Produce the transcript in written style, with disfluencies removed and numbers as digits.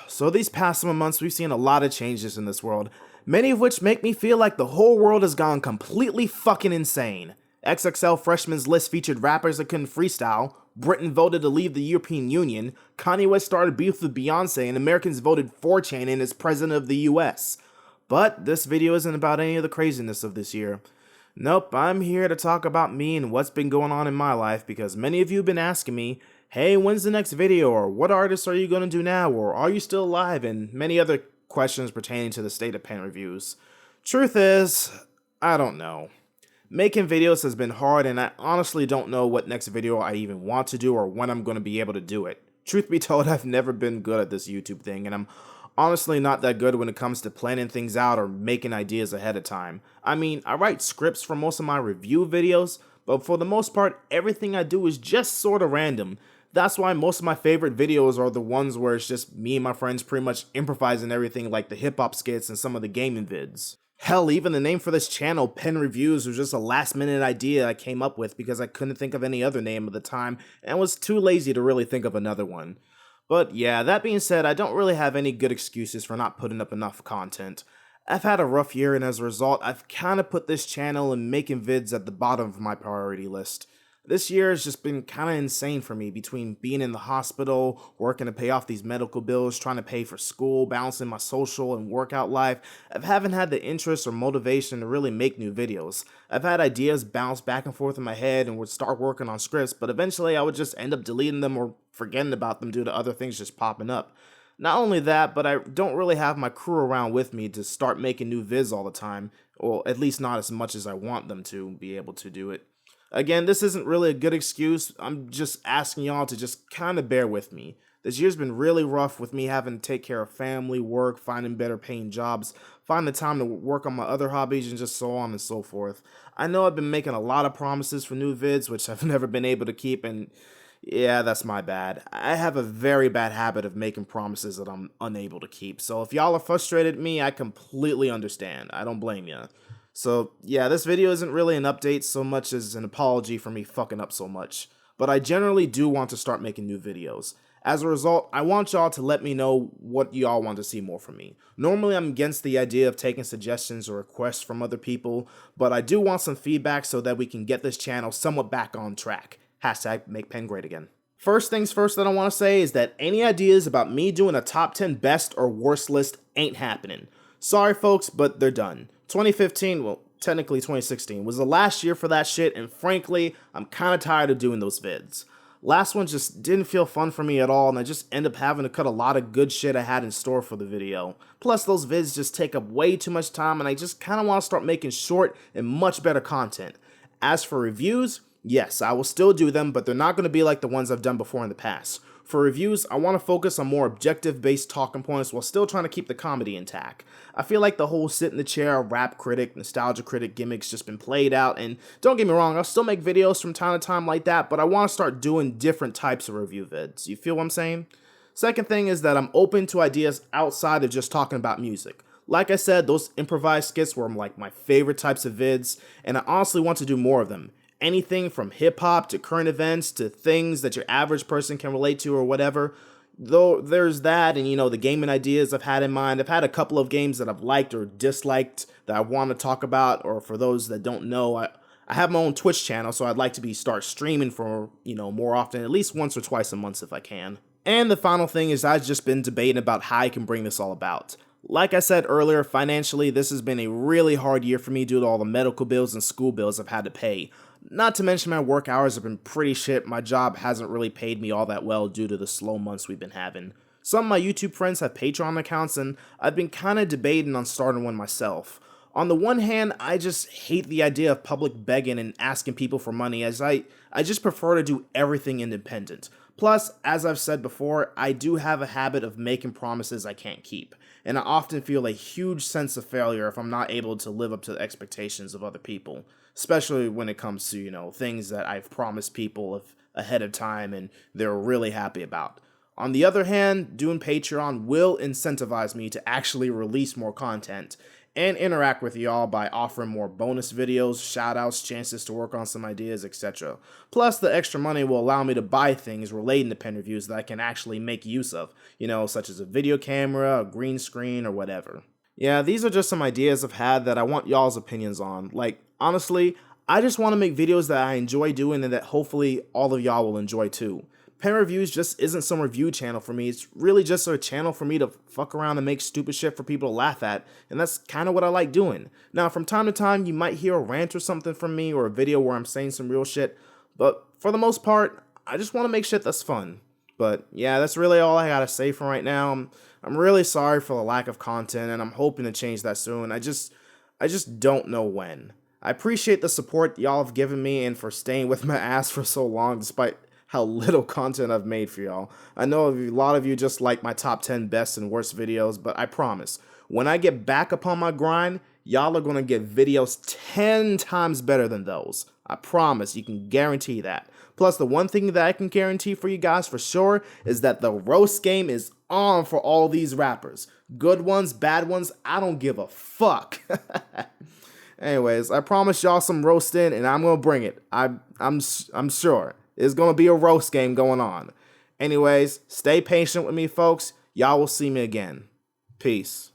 So these past some months, we've seen a lot of changes in this world, many of which make me feel like the whole world has gone completely fucking insane. XXL Freshman's List featured rappers that couldn't freestyle, Britain voted to leave the European Union, Kanye West started beef with Beyonce, and Americans voted 4chan in as president of the US. But this video isn't about any of the craziness of this year. Nope, I'm here to talk about me and what's been going on in my life because many of you have been asking me, hey, when's the next video, or what artists are you going to do now, or are you still alive, and many other questions pertaining to the state of pen reviews. Truth is, I don't know. Making videos has been hard, and I honestly don't know what next video I even want to do or when I'm going to be able to do it. Truth be told, I've never been good at this YouTube thing, and I'm honestly not that good when it comes to planning things out or making ideas ahead of time. I mean, I write scripts for most of my review videos, but for the most part, everything I do is just sort of random. That's why most of my favorite videos are the ones where it's just me and my friends pretty much improvising everything, like the hip-hop skits and some of the gaming vids. Hell, even the name for this channel, Pen Reviews, was just a last-minute idea I came up with because I couldn't think of any other name at the time and was too lazy to really think of another one. But yeah, that being said, I don't really have any good excuses for not putting up enough content. I've had a rough year, and as a result, I've kinda put this channel and making vids at the bottom of my priority list. This year has just been kinda insane for me, between being in the hospital, working to pay off these medical bills, trying to pay for school, balancing my social and workout life. I haven't had the interest or motivation to really make new videos. I've had ideas bounce back and forth in my head and would start working on scripts, but eventually I would just end up deleting them or forgetting about them due to other things just popping up. Not only that, but I don't really have my crew around with me to start making new vids all the time, or at least not as much as I want them to be able to do it. Again, this isn't really a good excuse. I'm just asking y'all to just kind of bear with me. This year's been really rough with me having to take care of family, work, finding better paying jobs, find the time to work on my other hobbies, and just so on and so forth. I know I've been making a lot of promises for new vids, which I've never been able to keep, and yeah, that's my bad. I have a very bad habit of making promises that I'm unable to keep. So if y'all are frustrated at me, I completely understand. I don't blame ya. So yeah, this video isn't really an update so much as an apology for me fucking up so much. But I generally do want to start making new videos. As a result, I want y'all to let me know what y'all want to see more from me. Normally I'm against the idea of taking suggestions or requests from other people, but I do want some feedback so that we can get this channel somewhat back on track. Hashtag make pen great again. First things first that I want to say is that any ideas about me doing a top 10 best or worst list ain't happening. Sorry folks, but they're done. 2015, well, technically 2016, was the last year for that shit, and frankly, I'm kinda tired of doing those vids. Last one just didn't feel fun for me at all, and I just end up having to cut a lot of good shit I had in store for the video. Plus, those vids just take up way too much time, and I just kinda wanna start making short and much better content. As for reviews, yes, I will still do them, but they're not gonna be like the ones I've done before in the past. For reviews, I want to focus on more objective-based talking points while still trying to keep the comedy intact. I feel like the whole sit in the chair, rap critic, nostalgia critic gimmicks just been played out, and don't get me wrong, I'll still make videos from time to time like that, but I want to start doing different types of review vids. You feel what I'm saying? Second thing is that I'm open to ideas outside of just talking about music. Like I said, those improvised skits were like my favorite types of vids, and I honestly want to do more of them. Anything from hip-hop to current events to things that your average person can relate to or whatever. Though there's that, and the gaming ideas I've had in mind. I've had a couple of games that I've liked or disliked that I want to talk about, or for those that don't know, I have my own Twitch channel, so I'd like to start streaming for, more often, at least once or twice a month if I can. And the final thing is I've just been debating about how I can bring this all about. Like I said earlier, financially, this has been a really hard year for me due to all the medical bills and school bills I've had to pay. Not to mention my work hours have been pretty shit. My job hasn't really paid me all that well due to the slow months we've been having. Some of my YouTube friends have Patreon accounts, and I've been kinda debating on starting one myself. On the one hand, I just hate the idea of public begging and asking people for money, as I just prefer to do everything independent. Plus, as I've said before, I do have a habit of making promises I can't keep, and I often feel a huge sense of failure if I'm not able to live up to the expectations of other people, especially when it comes to, things that I've promised people ahead of time and they're really happy about. On the other hand, doing Patreon will incentivize me to actually release more content, and interact with y'all by offering more bonus videos, shoutouts, chances to work on some ideas, etc. Plus, the extra money will allow me to buy things relating to pen reviews that I can actually make use of, such as a video camera, a green screen, or whatever. Yeah, these are just some ideas I've had that I want y'all's opinions on. Like, honestly, I just want to make videos that I enjoy doing and that hopefully all of y'all will enjoy too. Pen Reviews just isn't some review channel for me. It's really just a channel for me to fuck around and make stupid shit for people to laugh at, and that's kind of what I like doing. Now, from time to time, you might hear a rant or something from me or a video where I'm saying some real shit, but for the most part, I just want to make shit that's fun. But yeah, that's really all I gotta say for right now. I'm really sorry for the lack of content, and I'm hoping to change that soon. I just don't know when. I appreciate the support y'all have given me and for staying with my ass for so long despite how little content I've made for y'all. I know a lot of you just like my top 10 best and worst videos, but I promise, when I get back upon my grind, y'all are gonna get videos 10 times better than those. I promise, you can guarantee that. Plus, the one thing that I can guarantee for you guys for sure is that the roast game is on for all these rappers. Good ones, bad ones, I don't give a fuck. Anyways, I promise y'all some roasting, and I'm gonna bring it. I'm sure. There's gonna be a roast game going on. Anyways, stay patient with me, folks. Y'all will see me again. Peace.